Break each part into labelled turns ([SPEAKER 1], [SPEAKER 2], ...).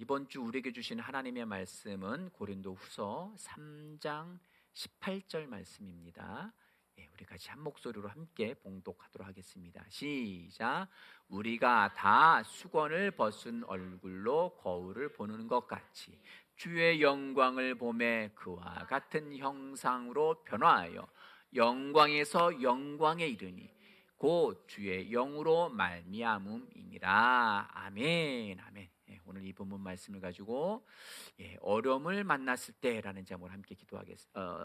[SPEAKER 1] 이번 주 우리에게 주신 하나님의 말씀은 고린도후서 3장 18절 말씀입니다. 우리 같이 한 목소리로 함께 봉독하도록 하겠습니다. 시작. 우리가 다 수건을 벗은 얼굴로 거울을 보는 것 같이 주의 영광을 보매 그와 같은 형상으로 변화하여 영광에서 영광에 이르니 곧 주의 영으로 말미암음이니라. 아멘. 아멘. 오늘 이 본문 말씀을 가지고 어려움을 만났을 때라는 제목으로 함께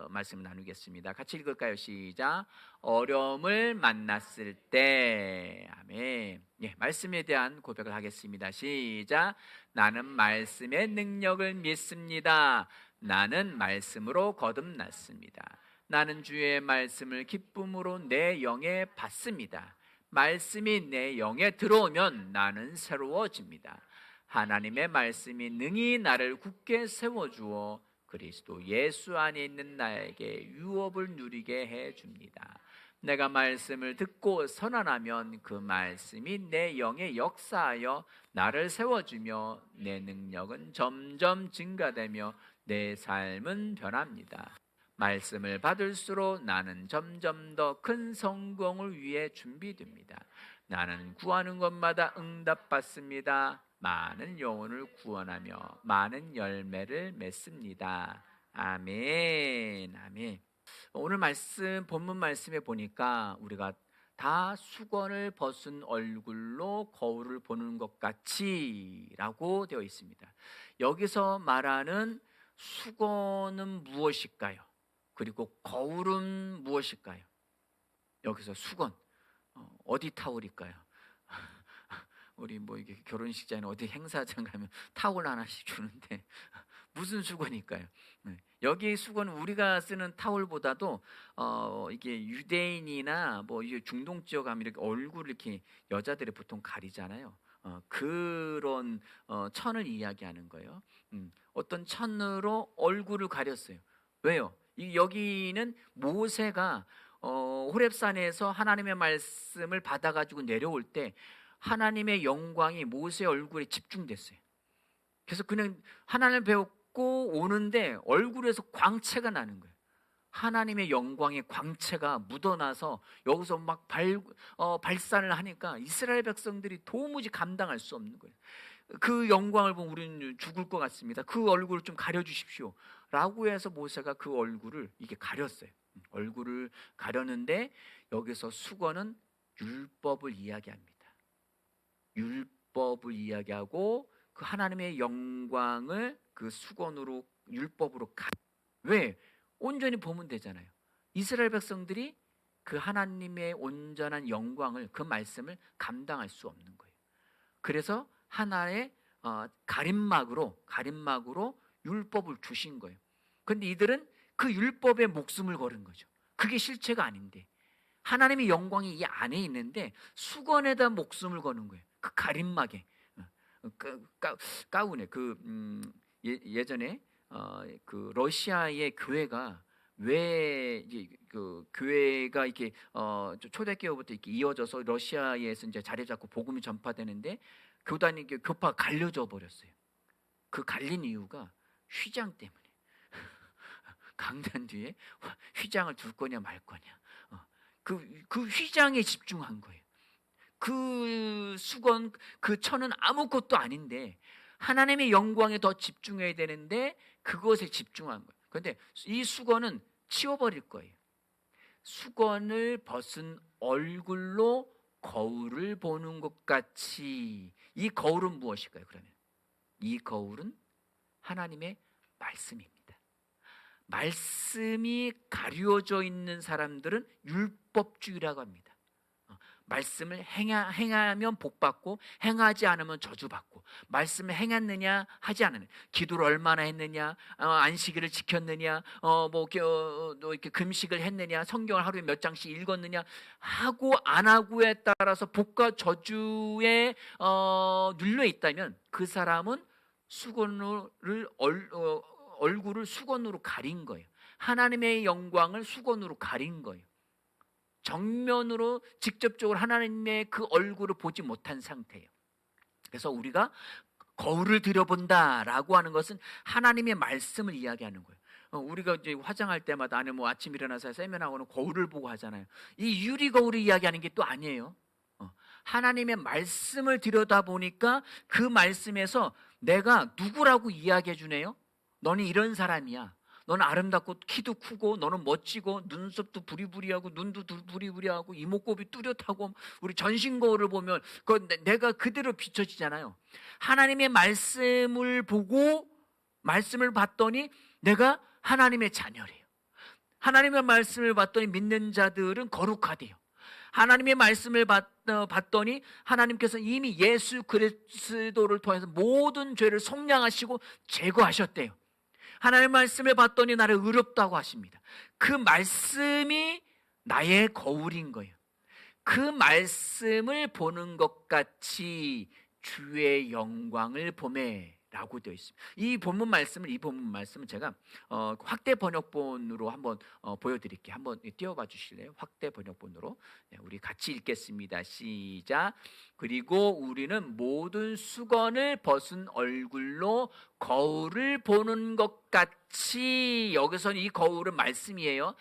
[SPEAKER 1] 말씀을 나누겠습니다. 같이 읽을까요? 시작. 어려움을 만났을 때. 아멘. 말씀에 대한 고백을 하겠습니다. 시작. 나는 말씀의 능력을 믿습니다. 나는 말씀으로 거듭났습니다. 나는 주의 말씀을 기쁨으로 내 영에 받습니다. 말씀이 내 영에 들어오면 나는 새로워집니다. 하나님의 말씀이 능히 나를 굳게 세워주어 그리스도 예수 안에 있는 나에게 유업을 누리게 해줍니다. 내가 말씀을 듣고 선언하면 그 말씀이 내 영에 역사하여 나를 세워주며 내 능력은 점점 증가되며 내 삶은 변합니다. 말씀을 받을수록 나는 점점 더 큰 성공을 위해 준비됩니다. 나는 구하는 것마다 응답받습니다. 많은 영혼을 구원하며 많은 열매를 맺습니다. 아멘. 아멘. 오늘 본문 말씀에 보니까 우리가 다 수건을 벗은 얼굴로 거울을 보는 것 같이라고 되어 있습니다. 여기서 말하는 수건은 무엇일까요? 그리고 거울은 무엇일까요? 여기서 수건, 어디 타올일까요? 우리 이게 결혼식장이나 어디 행사장 가면 타올 하나씩 주는데 무슨 수건일까요? 여기 수건은 우리가 쓰는 타올보다도 이게 유대인이나 이게 중동 지역 가면 이렇게 얼굴을 이렇게 여자들이 보통 가리잖아요. 그런 천을 이야기하는 거예요. 어떤 천으로 얼굴을 가렸어요. 왜요? 여기는 모세가 호렙산에서 하나님의 말씀을 받아가지고 내려올 때 하나님의 영광이 모세의 얼굴에 집중됐어요. 그래서 그냥 하나님을 배웠고 오는데 얼굴에서 광채가 나는 거예요. 하나님의 영광의 광채가 묻어나서 여기서 막 발산을 하니까 이스라엘 백성들이 도무지 감당할 수 없는 거예요. 그 영광을 보면 우리는 죽을 것 같습니다. 그 얼굴을 좀 가려주십시오 라고 해서 모세가 그 얼굴을 이게 가렸어요. 얼굴을 가렸는데 여기서 수건은 율법을 이야기합니다. 율법을 이야기하고 그 하나님의 영광을 그 수건으로 율법으로 왜? 온전히 보면 되잖아요. 이스라엘 백성들이 그 하나님의 온전한 영광을 그 말씀을 감당할 수 없는 거예요. 그래서 하나의 가림막으로 율법을 주신 거예요. 그런데 이들은 그 율법에 목숨을 걸은 거죠. 그게 실체가 아닌데 하나님의 영광이 이 안에 있는데 수건에다 목숨을 거는 거예요. 그 가림막에 가운에 예전에 그 러시아의 교회가 왜 그 교회가 이렇게 초대교회부터 이렇게 이어져서 러시아에서 이제 자리 잡고 복음이 전파되는데 교단이 교파가 갈려져 버렸어요. 그 갈린 이유가 휘장 때문에. 강단 뒤에 휘장을 둘 거냐 말 거냐. 그 휘장에 집중한 거예요. 그 수건, 그 천은 아무것도 아닌데 하나님의 영광에 더 집중해야 되는데 그것에 집중한 거예요. 그런데 이 수건은 치워버릴 거예요. 수건을 벗은 얼굴로 거울을 보는 것 같이. 이 거울은 무엇일까요? 그러면 이 거울은 하나님의 말씀입니다. 말씀이 가려져 있는 사람들은 율법주의라고 합니다. 말씀을 행하면 복받고 행하지 않으면 저주받고, 말씀을 행했느냐 하지 않느냐, 기도를 얼마나 했느냐, 안식일을 지켰느냐, 이렇게 금식을 했느냐, 성경을 하루에 몇 장씩 읽었느냐 하고 안 하고에 따라서 복과 저주에 눌려 있다면 그 사람은 얼굴을 수건으로 가린 거예요. 하나님의 영광을 수건으로 가린 거예요. 정면으로 직접적으로 하나님의 그 얼굴을 보지 못한 상태예요. 그래서 우리가 거울을 들여본다라고 하는 것은 하나님의 말씀을 이야기하는 거예요. 우리가 이제 화장할 때마다 안에 뭐 아침 일어나서 세면하고는 거울을 보고 하잖아요. 이 유리 거울을 이야기하는 게 또 아니에요. 하나님의 말씀을 들여다보니까 그 말씀에서 내가 누구라고 이야기해 주네요. 너는 이런 사람이야. 너는 아름답고 키도 크고 너는 멋지고 눈썹도 부리부리하고 눈도 부리부리하고 이목구비 뚜렷하고 우리 전신 거울을 보면 내가 그대로 비춰지잖아요. 하나님의 말씀을 보고 말씀을 봤더니 내가 하나님의 자녀래요. 하나님의 말씀을 봤더니 믿는 자들은 거룩하대요. 하나님의 말씀을 봤더니 하나님께서 이미 예수 그리스도를 통해서 모든 죄를 속량하시고 제거하셨대요. 하나님의 말씀을 봤더니 나를 의롭다고 하십니다. 그 말씀이 나의 거울인 거예요. 그 말씀을 보는 것 같이 주의 영광을 보매 라고 되어 있습니다. 이 본문 말씀을 제가 확대 번역본으로 한번 보여드릴게요. 한번 띄워봐 주실래요? 확대 번역본으로. 네, 우리 같이 읽겠습니다. 시작. 그리고 우리는 모든 수건을 벗은 얼굴로 거울을 보는 것 같이, 여기서는 이 거울은 말씀이에요.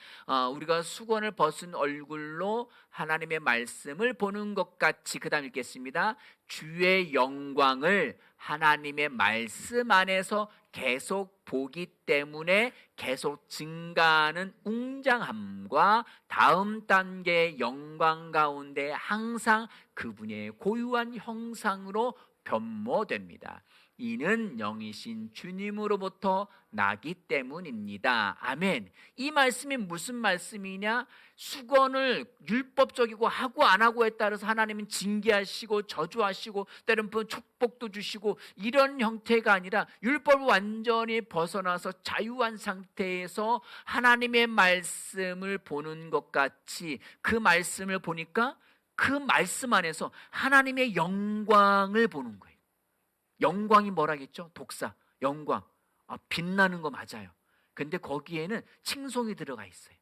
[SPEAKER 1] 우리가 수건을 벗은 얼굴로 하나님의 말씀을 보는 것 같이, 그 다음 읽겠습니다. 주의 영광을 하나님의 말씀 안에서 계속 보기 때문에 계속 증가하는 웅장함과 다음 단계의 영광 가운데 항상 그분의 고유한 형상으로 변모됩니다. 이는 영이신 주님으로부터 나기 때문입니다. 아멘. 이 말씀이 무슨 말씀이냐? 수건을 율법적이고 하고 안 하고에 따라서 하나님은 징계하시고 저주하시고 때로는 축복도 주시고 이런 형태가 아니라 율법을 완전히 벗어나서 자유한 상태에서 하나님의 말씀을 보는 것 같이, 그 말씀을 보니까 그 말씀 안에서 하나님의 영광을 보는 거예요. 영광이 뭐라겠죠? 독사, 영광. 빛나는 거 맞아요. 근데 거기에는 칭송이 들어가 있어요.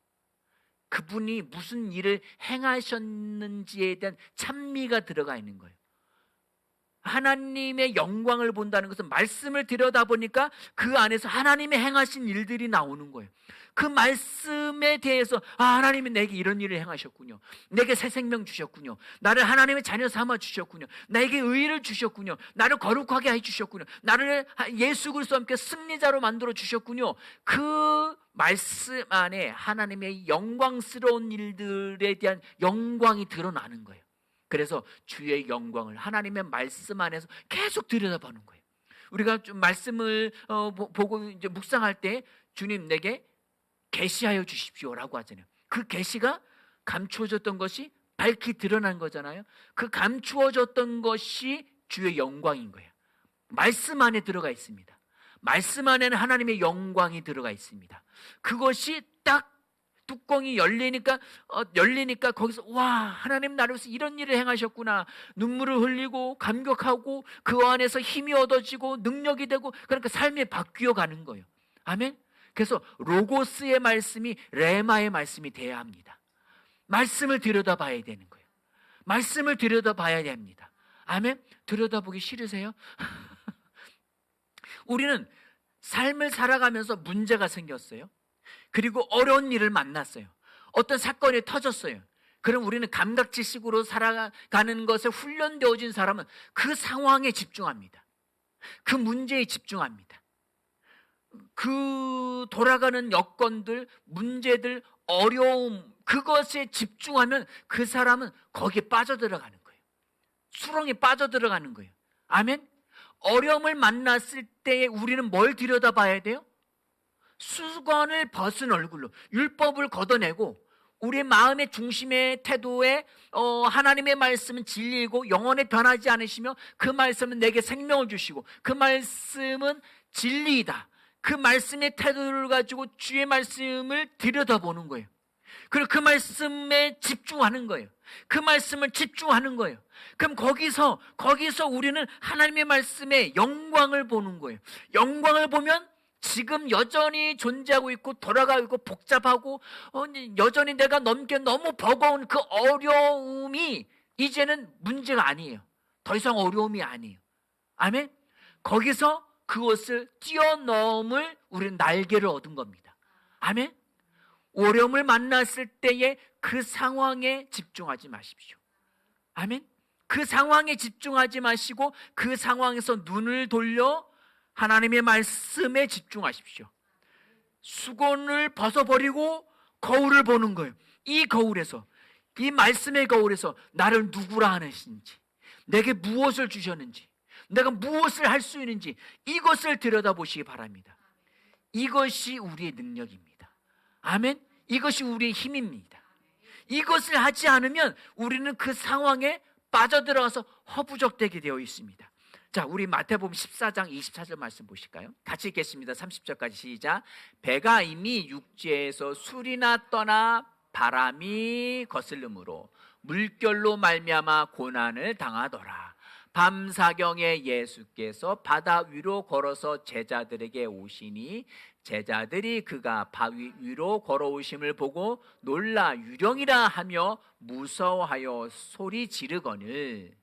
[SPEAKER 1] 그분이 무슨 일을 행하셨는지에 대한 찬미가 들어가 있는 거예요. 하나님의 영광을 본다는 것은 말씀을 들여다보니까 그 안에서 하나님의 행하신 일들이 나오는 거예요. 그 말씀에 대해서 하나님이 내게 이런 일을 행하셨군요. 내게 새 생명 주셨군요. 나를 하나님의 자녀 삼아 주셨군요. 나에게 의를 주셨군요. 나를 거룩하게 해주셨군요. 나를 예수 그리스도와 함께 승리자로 만들어 주셨군요. 그 말씀 안에 하나님의 영광스러운 일들에 대한 영광이 드러나는 거예요. 그래서 주의 영광을 하나님의 말씀 안에서 계속 들여다보는 거예요. 우리가 좀 말씀을 보고 이제 묵상할 때 주님 내게 계시하여 주십시오라고 하잖아요. 그 계시가 감추어졌던 것이 밝히 드러난 거잖아요. 그 감추어졌던 것이 주의 영광인 거예요. 말씀 안에 들어가 있습니다. 말씀 안에는 하나님의 영광이 들어가 있습니다. 그것이 딱 뚜껑이 열리니까 거기서 와, 하나님 나를 위해서 이런 일을 행하셨구나. 눈물을 흘리고 감격하고 그 안에서 힘이 얻어지고 능력이 되고, 그러니까 삶이 바뀌어 가는 거예요. 아멘. 그래서 로고스의 말씀이 레마의 말씀이 돼야 합니다. 말씀을 들여다봐야 되는 거예요. 말씀을 들여다봐야 됩니다. 아멘. 들여다보기 싫으세요? 우리는 삶을 살아가면서 문제가 생겼어요. 그리고 어려운 일을 만났어요. 어떤 사건이 터졌어요. 그럼 우리는 감각지식으로 살아가는 것에 훈련되어진 사람은 그 상황에 집중합니다. 그 문제에 집중합니다. 그 돌아가는 여건들, 문제들, 어려움, 그것에 집중하면 그 사람은 거기에 빠져들어가는 거예요. 수렁에 빠져들어가는 거예요. 아멘. 어려움을 만났을 때 우리는 뭘 들여다봐야 돼요? 수건을 벗은 얼굴로 율법을 걷어내고 우리 마음의 중심의 태도에 하나님의 말씀은 진리이고 영원에 변하지 않으시며 그 말씀은 내게 생명을 주시고 그 말씀은 진리이다. 그 말씀의 태도를 가지고 주의 말씀을 들여다보는 거예요. 그리고 그 말씀에 집중하는 거예요. 그 말씀을 집중하는 거예요. 그럼 거기서 우리는 하나님의 말씀에 영광을 보는 거예요. 영광을 보면 지금 여전히 존재하고 있고 돌아가고 있고 복잡하고 여전히 내가 넘기에 너무 버거운 그 어려움이 이제는 문제가 아니에요. 더 이상 어려움이 아니에요. 아멘. 거기서 그것을 뛰어넘을 우리는 날개를 얻은 겁니다. 아멘. 어려움을 만났을 때에 그 상황에 집중하지 마십시오. 아멘. 그 상황에 집중하지 마시고 그 상황에서 눈을 돌려 하나님의 말씀에 집중하십시오. 수건을 벗어버리고 거울을 보는 거예요. 이 거울에서, 이 말씀의 거울에서 나를 누구라 하시는지, 내게 무엇을 주셨는지, 내가 무엇을 할 수 있는지 이것을 들여다보시기 바랍니다. 이것이 우리의 능력입니다. 아멘. 이것이 우리의 힘입니다. 이것을 하지 않으면 우리는 그 상황에 빠져들어가서 허부적대게 되어 있습니다. 자, 우리 마태복음 14장 24절 말씀 보실까요? 같이 읽겠습니다. 30절까지 시작. 배가 이미 육지에서 술이나 떠나 바람이 거슬림으로 물결로 말미암아 고난을 당하더라. 밤사경에 예수께서 바다 위로 걸어서 제자들에게 오시니 제자들이 그가 바위 위로 걸어오심을 보고 놀라 유령이라 하며 무서워하여 소리 지르거늘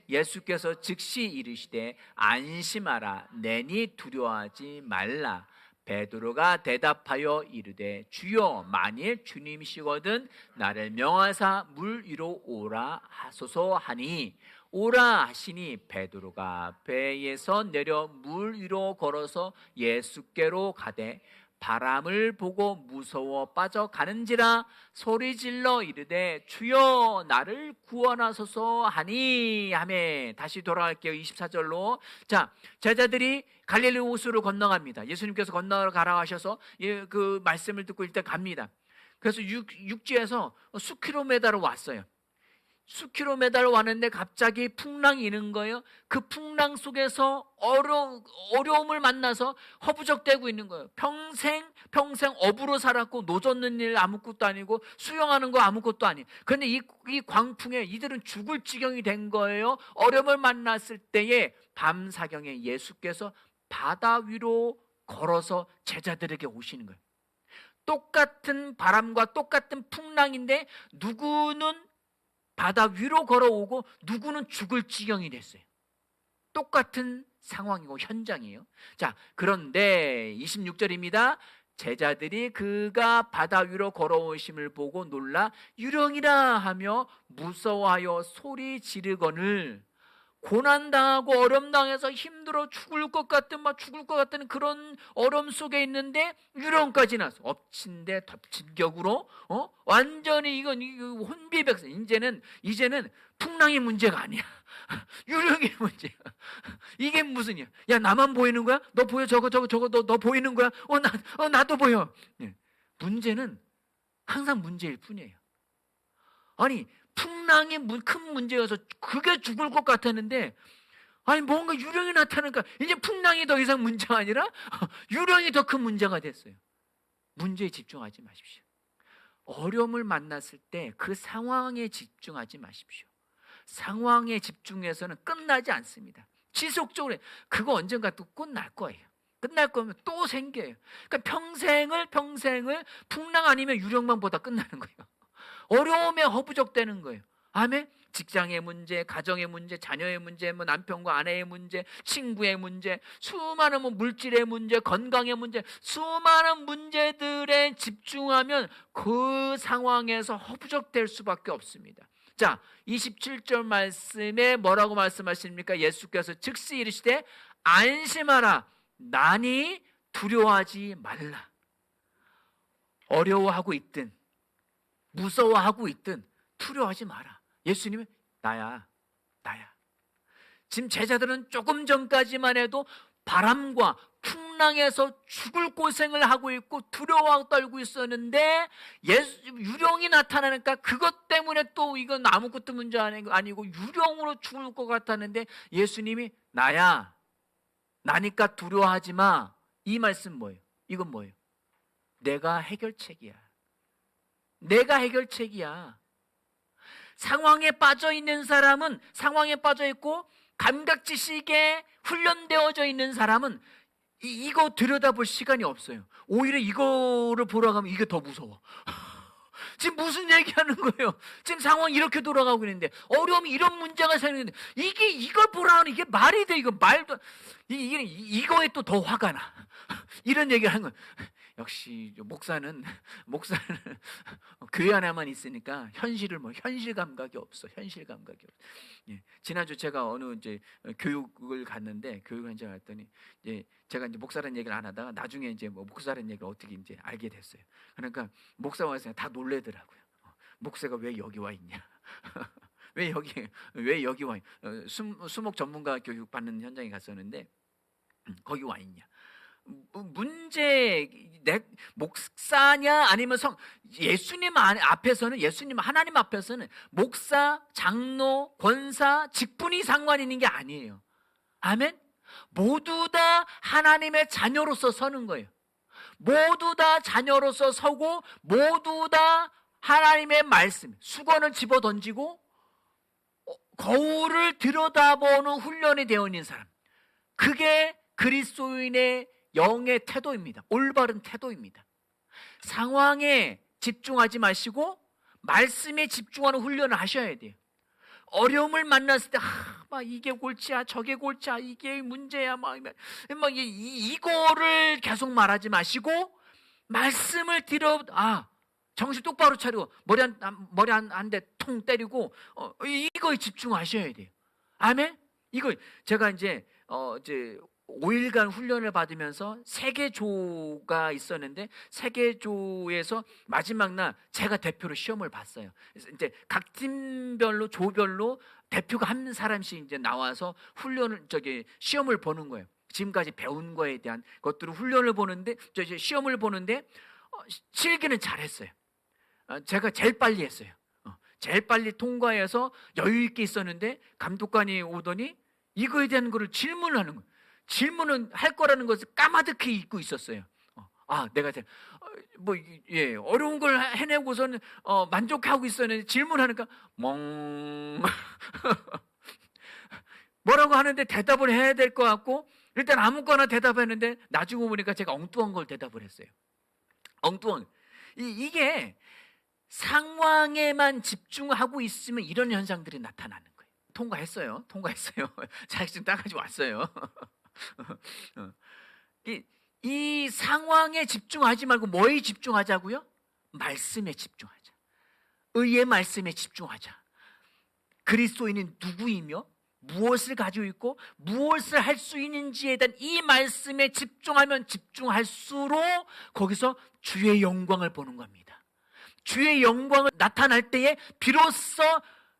[SPEAKER 1] 예수께서 즉시 이르시되 안심하라 내니 두려워하지 말라. 베드로가 대답하여 이르되 주여 만일 주님이시거든 나를 명하사 물 위로 오라 하소서 하니 오라 하시니 베드로가 배에서 내려 물 위로 걸어서 예수께로 가되 바람을 보고 무서워 빠져가는지라 소리질러 이르되 주여 나를 구원하소서 하니. 아멘. 다시 돌아갈게요. 24절로. 자, 제자들이 갈릴리 호수를 건너갑니다. 예수님께서 건너가라 하셔서 그 말씀을 듣고 일단 갑니다. 그래서 육지에서 수킬로미터를 왔어요. 수킬로미터를 왔는데 갑자기 풍랑이 있는 거예요. 그 풍랑 속에서 어려움을 만나서 허부적대고 있는 거예요. 평생 업으로 살았고 노젓는 일 아무것도 아니고 수영하는 거 아무것도 아니에요. 그런데 이 광풍에 이들은 죽을 지경이 된 거예요. 어려움을 만났을 때에 밤사경에 예수께서 바다 위로 걸어서 제자들에게 오시는 거예요. 똑같은 바람과 똑같은 풍랑인데 누구는 바다 위로 걸어오고 누구는 죽을 지경이 됐어요. 똑같은 상황이고 현장이에요. 자, 그런데 26절입니다. 제자들이 그가 바다 위로 걸어오심을 보고 놀라 유령이라 하며 무서워하여 소리 지르거늘 고난당하고 어려움당해서 힘들어 죽을 것 같은 그런 어려움 속에 있는데 유령까지 나서 엎친 데 덮친 격으로 완전히 이건 혼비백산. 이제는 풍랑이 문제가 아니야. 유령의 문제야. 이게 무슨이야? 야, 나만 보이는 거야? 너 보여? 저거 너 보이는 거야? 나도 보여. 문제는 항상 문제일 뿐이에요. 아니, 풍랑이 큰 문제여서 그게 죽을 것 같았는데 아니 뭔가 유령이 나타나니까 이제 풍랑이 더 이상 문제가 아니라 유령이 더 큰 문제가 됐어요. 문제에 집중하지 마십시오. 어려움을 만났을 때 그 상황에 집중하지 마십시오. 상황에 집중해서는 끝나지 않습니다. 지속적으로 그거 언젠가 또 끝날 거예요. 끝날 거면 또 생겨요. 그러니까 평생을 풍랑 아니면 유령만 보다 끝나는 거예요. 어려움에 허부적대는 거예요. 아멘. 직장의 문제, 가정의 문제, 자녀의 문제, 남편과 아내의 문제, 친구의 문제, 수많은 물질의 문제, 건강의 문제, 수많은 문제들에 집중하면 그 상황에서 허부적될 수밖에 없습니다. 자, 27절 말씀에 뭐라고 말씀하십니까? 예수께서 즉시 이르시되 안심하라 나니 두려워하지 말라. 어려워하고 있든 무서워하고 있든 두려워하지 마라. 예수님은 나야. 지금 제자들은 조금 전까지만 해도 바람과 풍랑에서 죽을 고생을 하고 있고 두려워 떨고 있었는데 유령이 나타나니까 그것 때문에 또 이건 아무것도 문제 아니고 유령으로 죽을 것 같았는데 예수님이 나야. 나니까 두려워하지 마. 이 말씀 뭐예요? 이건 뭐예요? 내가 해결책이야. 내가 해결책이야. 상황에 빠져 있는 사람은 상황에 빠져 있고 감각지식에 훈련되어져 있는 사람은 이거 들여다볼 시간이 없어요. 오히려 이거를 보러 가면 이게 더 무서워. 지금 무슨 얘기하는 거예요? 지금 상황이 이렇게 돌아가고 있는데, 어려움이 이런 문제가 생기는데, 이걸 보라는 이게 말이 돼? 이거 말도, 이거에 또 더 화가 나. 이런 얘기를 하는 거예요. 역시 목사는 교회 안에만 있으니까 현실 감각이 없어. 현실 감각이 없어. 예. 지난주 제가 어느 이제 교육을 갔는데, 교육 현장을 갔더니, 이제 제가 이제 목사라는 얘기를 안 하다가 나중에 이제 뭐 목사라는 얘기를 어떻게 이제 알게 됐어요. 그러니까 목사 와서 다 놀래더라고요. 목사가 왜 여기 와 있냐? 왜 여기 와 있냐? 수목 전문가 교육 받는 현장에 갔었는데, 거기 와 있냐? 문제, 목사냐 아니면 예수님 앞에서는, 예수님 하나님 앞에서는 목사, 장로, 권사, 직분이 상관 있는 게 아니에요. 아멘. 모두 다 하나님의 자녀로서 서는 거예요. 모두 다 자녀로서 서고, 모두 다 하나님의 말씀, 수건을 집어 던지고 거울을 들여다보는 훈련이 되어 있는 사람, 그게 그리스도인의 영의 태도입니다. 올바른 태도입니다. 상황에 집중하지 마시고 말씀에 집중하는 훈련을 하셔야 돼요. 어려움을 만났을 때 막 이게 골치야, 저게 골치야, 이게 문제야, 이거를 계속 말하지 마시고 말씀을 정신 똑바로 차리고 머리 한 대 통 때리고 이거에 집중하셔야 돼요. 아멘. 이거 제가 이제 5일간 훈련을 받으면서 세계조가 있었는데, 세계조에서 마지막 날 제가 대표로 시험을 봤어요. 이제 각 팀별로, 조별로 대표가 한 사람씩 이제 나와서 시험을 보는 거예요. 지금까지 배운 거에 대한 것들을 훈련을 보는데, 시험을 보는데 실기는 잘했어요. 제가 제일 빨리 했어요. 제일 빨리 통과해서 여유 있게 있었는데, 감독관이 오더니 이거에 대한 거를 질문을 하는 거예요. 질문은 할 거라는 것을 까마득히 잊고 있었어요. 내가 어려운 걸 해내고서는 만족하고 있었는데, 질문하니까 뭐라고 하는데 대답을 해야 될 것 같고, 일단 아무거나 대답했는데 나중에 보니까 제가 엉뚱한 걸 대답을 했어요. 엉뚱한. 이게 상황에만 집중하고 있으면 이런 현상들이 나타나는 거예요. 통과했어요. 자격증 따가지고 왔어요. 이 상황에 집중하지 말고 뭐에 집중하자고요? 말씀에 집중하자. 의의 말씀에 집중하자. 그리스도인은 누구이며 무엇을 가지고 있고 무엇을 할 수 있는지에 대한 이 말씀에 집중하면 집중할수록 거기서 주의 영광을 보는 겁니다. 주의 영광을 나타날 때에 비로소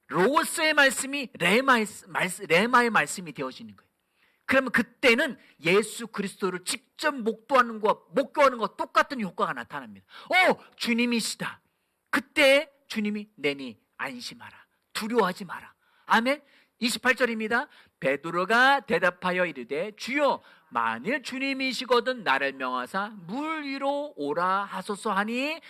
[SPEAKER 1] 로고스의 말씀이 레마의 말씀이 되어지는 거예요. 그러면 그때는 예수 그리스도를 직접 목도하는 것과 똑같은 효과가 나타납니다. 주님이시다. 그때 주님이 내니 안심하라. 두려워하지 마라. 아멘. 28절입니다. 베드로가 대답하여 이르되 주여 만일 주님이시거든 나를 명하사 물 위로 오라 하소서 하니,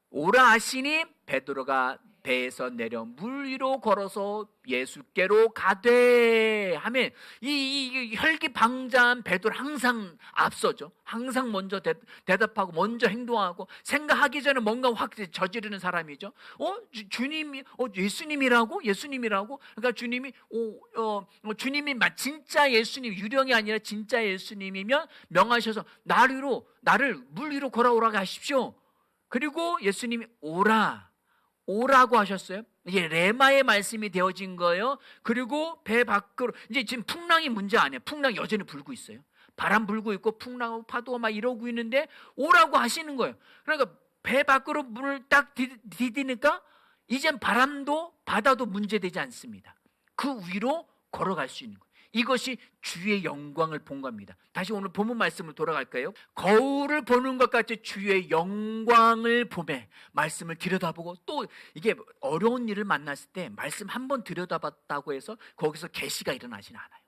[SPEAKER 1] 오라 하시니 베드로가 배에서 내려 물 위로 걸어서 예수께로 가되 하면, 이 혈기방자한 베드로 항상 앞서죠. 항상 먼저 대답하고 먼저 행동하고, 생각하기 전에 뭔가 확 저지르는 사람이죠. 주님이 예수님이라고? 그러니까 주님이 진짜 예수님, 유령이 아니라 진짜 예수님이면 명하셔서 나를 물 위로 걸어오라고 하십시오. 그리고 예수님이 오라고 하셨어요. 이게 레마의 말씀이 되어진 거예요. 그리고 배 밖으로, 이제 지금 풍랑이 문제 아니에요. 풍랑 여전히 불고 있어요. 바람 불고 있고 풍랑하고 파도가 막 이러고 있는데 오라고 하시는 거예요. 그러니까 배 밖으로 문을 딱 디디니까 이젠 바람도 바다도 문제되지 않습니다. 그 위로 걸어갈 수 있는 거예요. 이것이 주의 영광을 본 겁니다. 다시 오늘 본문 말씀으로 돌아갈까요? 거울을 보는 것 같이 주의 영광을 보매 말씀을 들여다보고, 또 이게 어려운 일을 만났을 때 말씀 한번 들여다봤다고 해서 거기서 계시가 일어나지는 않아요.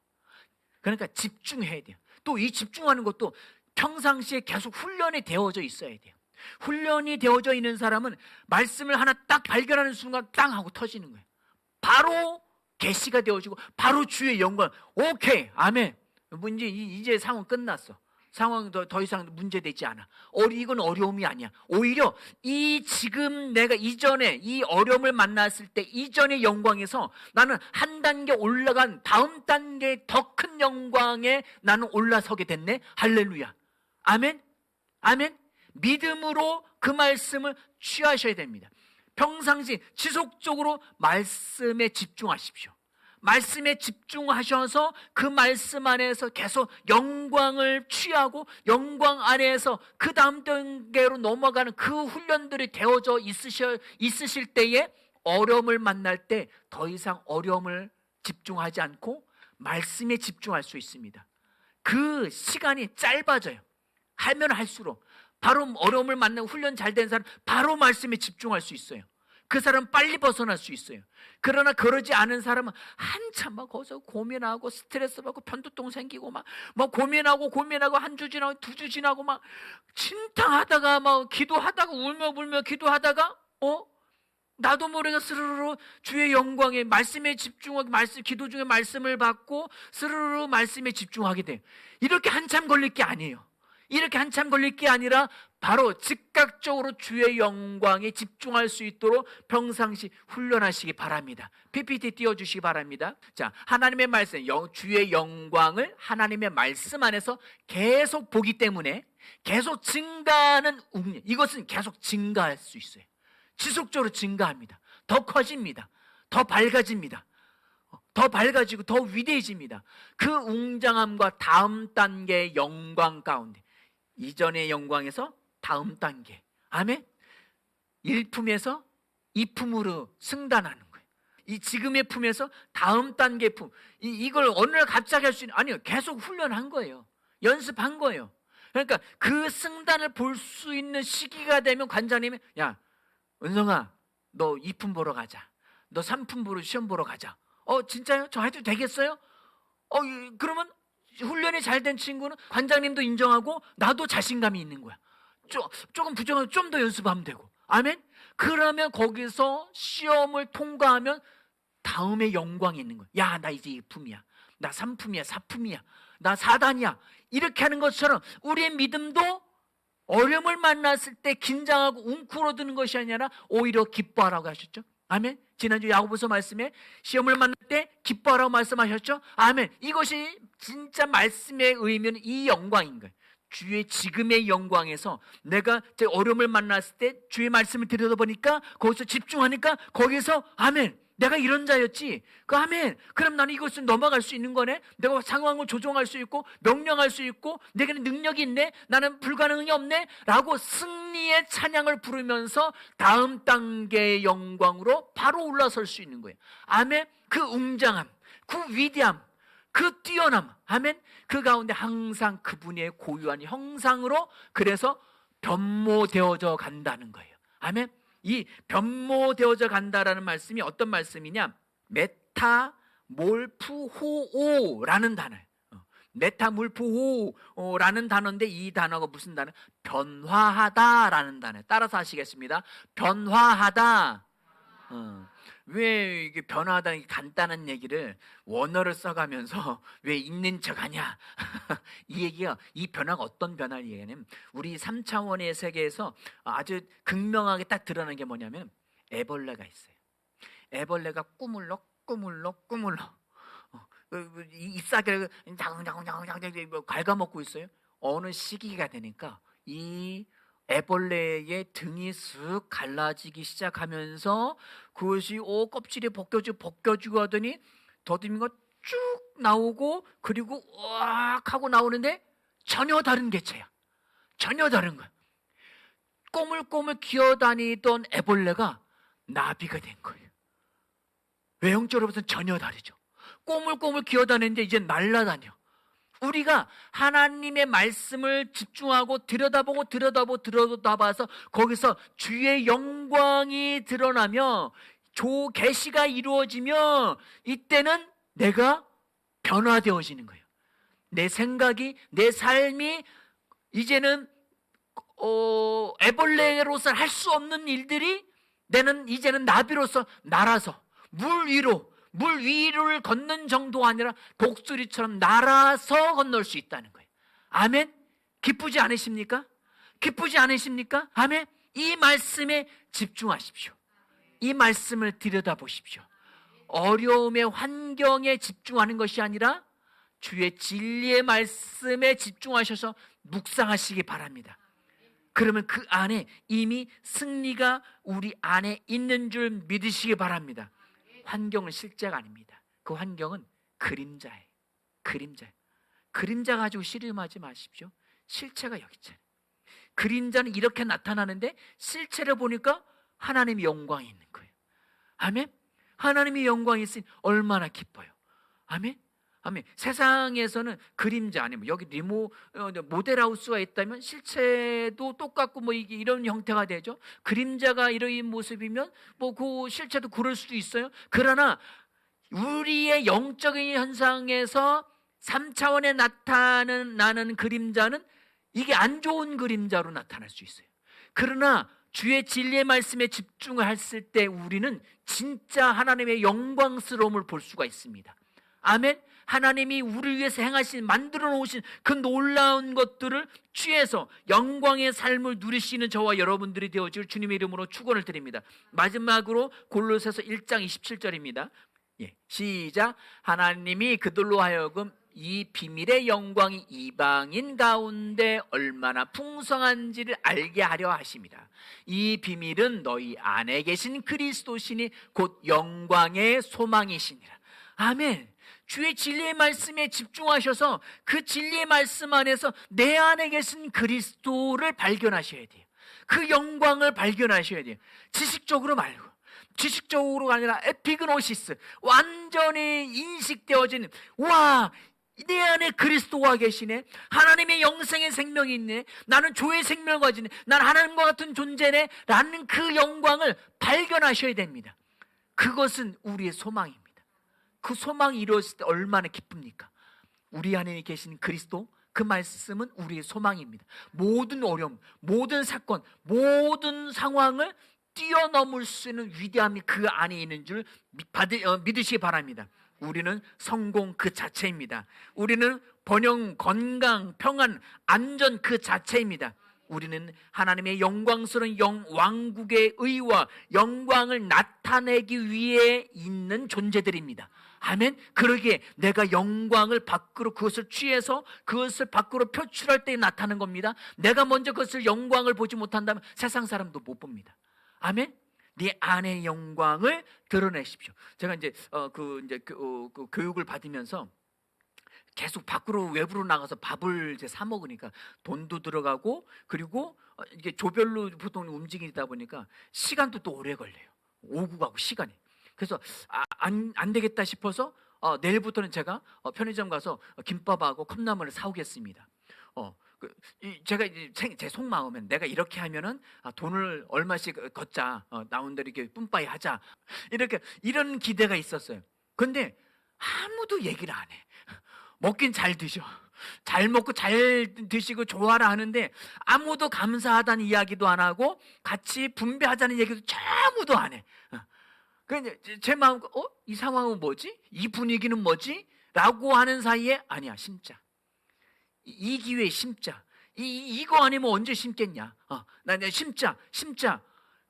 [SPEAKER 1] 그러니까 집중해야 돼요. 또 이 집중하는 것도 평상시에 계속 훈련이 되어져 있어야 돼요. 훈련이 되어져 있는 사람은 말씀을 하나 딱 발견하는 순간 땅 하고 터지는 거예요. 바로 계시가 되어지고 바로 주의 영광. 오케이, 아멘. 이제 상황 끝났어. 상황도 더 이상 문제되지 않아. 이건 어려움이 아니야. 오히려 이 지금 내가 이전에 이 어려움을 만났을 때 이전의 영광에서 나는 한 단계 올라간 다음 단계 더 큰 영광에 나는 올라서게 됐네. 할렐루야. 아멘. 아멘. 믿음으로 그 말씀을 취하셔야 됩니다. 평상시 지속적으로 말씀에 집중하십시오. 말씀에 집중하셔서 그 말씀 안에서 계속 영광을 취하고 영광 안에서 그 다음 단계로 넘어가는 그 훈련들이 되어져 있으실 때에 어려움을 만날 때 더 이상 어려움을 집중하지 않고 말씀에 집중할 수 있습니다. 그 시간이 짧아져요. 하면 할수록 바로 어려움을 만나고 훈련 잘 된 사람 바로 말씀에 집중할 수 있어요. 그 사람 빨리 벗어날 수 있어요. 그러나 그러지 않은 사람은 한참 막 거기서 고민하고 스트레스 받고 편두통 생기고 막 고민하고 한 주 지나고 두 주 지나고 막 진탕하다가 막 기도하다가 울며 기도하다가 나도 모르게 스르르 주의 영광에 말씀에 집중하고 기도 중에 말씀을 받고 스르르 말씀에 집중하게 돼요. 이렇게 한참 걸릴 게 아니에요. 이렇게 한참 걸릴 게 아니라 바로 즉각적으로 주의 영광에 집중할 수 있도록 평상시 훈련하시기 바랍니다. PPT 띄워주시기 바랍니다. 자, 하나님의 말씀, 주의 영광을 하나님의 말씀 안에서 계속 보기 때문에 계속 증가하는 웅, 이것은 계속 증가할 수 있어요. 지속적으로 증가합니다. 더 커집니다. 더 밝아집니다. 더 밝아지고 더 위대해집니다. 그 웅장함과 다음 단계의 영광 가운데 이전의 영광에서 다음 단계, 아멘. 1품에서 2품으로 승단하는 거예요. 이 지금의 품에서 다음 단계 품. 이걸 어느 날 갑자기 할 수 있는, 아니요, 계속 훈련한 거예요. 연습한 거예요. 그러니까 그 승단을 볼 수 있는 시기가 되면 관장님이, 야, 은성아, 너 2품 보러 가자. 너 3품 보러 시험 보러 가자. 진짜요? 저 해도 되겠어요? 그러면 훈련이 잘 된 친구는 관장님도 인정하고 나도 자신감이 있는 거야. 조금 부정하면 좀 더 연습하면 되고. 아멘? 그러면 거기서 시험을 통과하면 다음에 영광이 있는 거야. 야, 나 이제 2품이야. 나 3품이야. 4품이야. 나 4단이야. 이렇게 하는 것처럼 우리의 믿음도 어려움을 만났을 때 긴장하고 웅크러드는 것이 아니라 오히려 기뻐하라고 하셨죠. 아멘. 지난주 야고보서 말씀에 시험을 만날 때 기뻐하라고 말씀하셨죠. 아멘. 이것이 진짜 말씀의 의미는 이 영광인 거예요. 주의 지금의 영광에서 내가 제 어려움을 만났을 때 주의 말씀을 들여다보니까 거기서 집중하니까 거기서 아멘. 내가 이런 자였지. 아멘. 그럼 나는 이것을 넘어갈 수 있는 거네. 내가 상황을 조정할 수 있고 명령할 수 있고 내게는 능력이 있네. 나는 불가능이 없네. 라고 승리의 찬양을 부르면서 다음 단계의 영광으로 바로 올라설 수 있는 거예요. 아멘. 그 웅장함, 그 위대함, 그 뛰어남, 아멘. 그 가운데 항상 그분의 고유한 형상으로 그래서 변모되어져 간다는 거예요. 아멘. 이 변모되어져 간다라는 말씀이 어떤 말씀이냐? 메타몰프호오라는 단어예요. 메타몰프호오라는 단어인데 이 단어가 무슨 단어? 변화하다라는 단어예요. 따라서 하시겠습니다. 변화하다. 왜 이게 변화하다는 간단한 얘기를 원어를 써가면서 왜 있는 척하냐? 이 얘기가, 이 변화가 어떤 변화를 얘기하냐면 우리 3차원의 세계에서 아주 극명하게 딱 드러나는 게 뭐냐면 애벌레가 있어요. 애벌레가 꾸물러 잎사귀를 자궁자궁 갉아먹고 있어요. 어느 시기가 되니까 이 애벌레의 등이 쓱 갈라지기 시작하면서 그것이 껍질이 벗겨지고 하더니 더듬이가 쭉 나오고 그리고 으악 하고 나오는데 전혀 다른 개체야. 전혀 다른 거야. 꼬물꼬물 기어다니던 애벌레가 나비가 된 거예요. 외형적으로 봐서는 전혀 다르죠. 꼬물꼬물 기어다니는데 이제 날아다녀. 우리가 하나님의 말씀을 집중하고 들여다봐서 거기서 주의 영광이 드러나며 계시가 이루어지며 이때는 내가 변화되어지는 거예요. 내 생각이, 내 삶이 이제는 애벌레로서 할 수 없는 일들이 나는 이제는 나비로서 날아서 물 위를 걷는 정도가 아니라 독수리처럼 날아서 건널 수 있다는 거예요. 아멘. 기쁘지 않으십니까? 기쁘지 않으십니까? 아멘. 이 말씀에 집중하십시오. 이 말씀을 들여다보십시오. 어려움의 환경에 집중하는 것이 아니라 주의 진리의 말씀에 집중하셔서 묵상하시기 바랍니다. 그러면 그 안에 이미 승리가 우리 안에 있는 줄 믿으시기 바랍니다. 환경은 실제가 아닙니다. 그 환경은 그림자예요. 그림자 가지고 씨름하지 마십시오. 실체가 여기 있잖아요. 그림자는 이렇게 나타나는데 실체를 보니까 하나님의 영광이 있는 거예요. 아멘. 하나님의 영광이 있으니 얼마나 기뻐요. 아멘. 아멘. 세상에서는 그림자 아니면 여기 모델하우스가 있다면 실체도 똑같고 뭐 이런 형태가 되죠. 그림자가 이런 모습이면 뭐 그 실체도 그럴 수도 있어요. 그러나 우리의 영적인 현상에서 3차원에 나타나는 그림자는 이게 안 좋은 그림자로 나타날 수 있어요. 그러나 주의 진리의 말씀에 집중했을 때 우리는 진짜 하나님의 영광스러움을 볼 수가 있습니다. 아멘. 하나님이 우리를 위해서 행하신 만들어 놓으신 그 놀라운 것들을 취해서 영광의 삶을 누리시는 저와 여러분들이 되어질 주님의 이름으로 축원을 드립니다. 마지막으로 골로새서 1장 27절입니다. 시작. 하나님이 그들로 하여금 이 비밀의 영광이 이방인 가운데 얼마나 풍성한지를 알게 하려 하십니다. 이 비밀은 너희 안에 계신 그리스도시니 곧 영광의 소망이시니라. 아멘. 주의 진리의 말씀에 집중하셔서 그 진리의 말씀 안에서 내 안에 계신 그리스도를 발견하셔야 돼요. 그 영광을 발견하셔야 돼요. 지식적으로 말고, 지식적으로가 아니라 에피그노시스, 완전히 인식되어진, 와, 내 안에 그리스도가 계시네. 하나님의 영생의 생명이 있네. 나는 조의 생명을 가지네. 난 하나님과 같은 존재네. 라는 그 영광을 발견하셔야 됩니다. 그것은 우리의 소망입니다. 그 소망이 이루어질 때 얼마나 기쁩니까? 우리 안에 계신 그리스도, 그 말씀은 우리의 소망입니다. 모든 어려움, 모든 사건, 모든 상황을 뛰어넘을 수 있는 위대함이 그 안에 있는 줄 믿으시기 바랍니다. 우리는 성공 그 자체입니다. 우리는 번영, 건강, 평안, 안전 그 자체입니다. 우리는 하나님의 영광스러운 왕국의 의와 영광을 나타내기 위해 있는 존재들입니다. 아멘. 그러기에 내가 영광을 밖으로 그것을 취해서 그것을 밖으로 표출할 때 나타나는 겁니다. 내가 먼저 그것을 영광을 보지 못한다면 세상 사람도 못 봅니다. 아멘. 네 안의 영광을 드러내십시오. 제가 이제 교육을 받으면서 계속 밖으로 외부로 나가서 밥을 이제 사 먹으니까 돈도 들어가고, 그리고 이게 조별로 보통 움직이다 보니까 시간도 또 오래 걸려요. 오고 가고 시간이. 그래서 안 되겠다 싶어서 내일부터는 제가 편의점 가서 김밥하고 컵라면을 사오겠습니다. 제가 제 속마음은 내가 이렇게 하면은 돈을 얼마씩 걷자, 나온 대로 이렇게 뿜빠이 하자, 이런 기대가 있었어요. 근데 아무도 얘기를 안 해. 먹긴 잘 드셔. 잘 먹고 잘 드시고 좋아라 하는데 아무도 감사하다는 이야기도 안 하고 같이 분배하자는 얘기도 아무도 안 해. 제 마음, 이 상황은 뭐지? 이 분위기는 뭐지? 라고 하는 사이에 아니야, 심자. 이 기회에 심자. 이거 아니면 언제 심겠냐? 나 심자.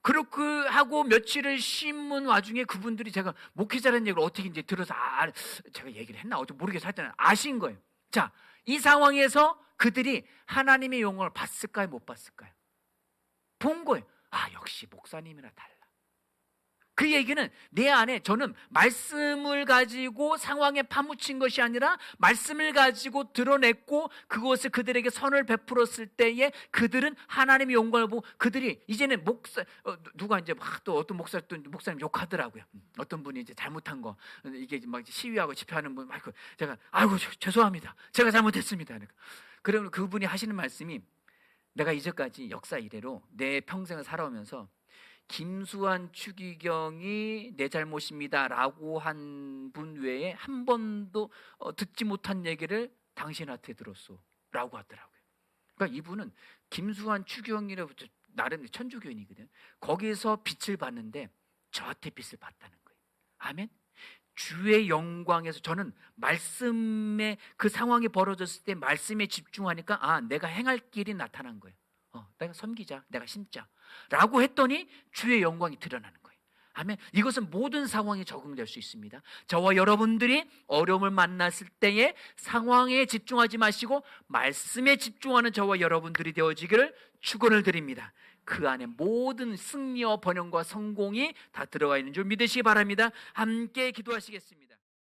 [SPEAKER 1] 그렇게 하고 며칠을 심은 와중에 그분들이 제가 목회자라는 얘기를 어떻게 이제 들어서 제가 얘기를 했나 어떻게 모르겠어 하여튼 아신 거예요. 자, 이 상황에서 그들이 하나님의 영광을 봤을까요? 못 봤을까요? 본 거예요. 역시 목사님이나 달라. 그 얘기는 내 안에 저는 말씀을 가지고 상황에 파묻힌 것이 아니라 말씀을 가지고 드러냈고 그것을 그들에게 선을 베풀었을 때에 그들은 하나님의 영광을 보고 그들이 이제는 누가 이제 또 어떤 목사님 욕하더라고요. 어떤 분이 이제 잘못한 거 이게 막 시위하고 집회하는 분 제가 죄송합니다. 제가 잘못했습니다. 그러면 그분이 하시는 말씀이 내가 이제까지 역사 이래로 내 평생을 살아오면서 김수환 추기경이 내 잘못입니다 라고 한 분 외에 한 번도 듣지 못한 얘기를 당신한테 들었어 라고 하더라고요. 그러니까 이분은 김수환 추기경이라고 나름 천주교인이거든. 거기서 빛을 봤는데 저한테 빛을 봤다는 거예요. 아멘. 주의 영광에서 저는 말씀에 그 상황이 벌어졌을 때 말씀에 집중하니까 내가 행할 길이 나타난 거예요. 내가 섬기자, 내가 심자 라고 했더니 주의 영광이 드러나는 거예요. 아멘. 이것은 모든 상황에 적용될 수 있습니다. 저와 여러분들이 어려움을 만났을 때에 상황에 집중하지 마시고 말씀에 집중하는 저와 여러분들이 되어지기를 축원을 드립니다. 그 안에 모든 승리와 번영과 성공이 다 들어가 있는 줄 믿으시기 바랍니다. 함께 기도하시겠습니다.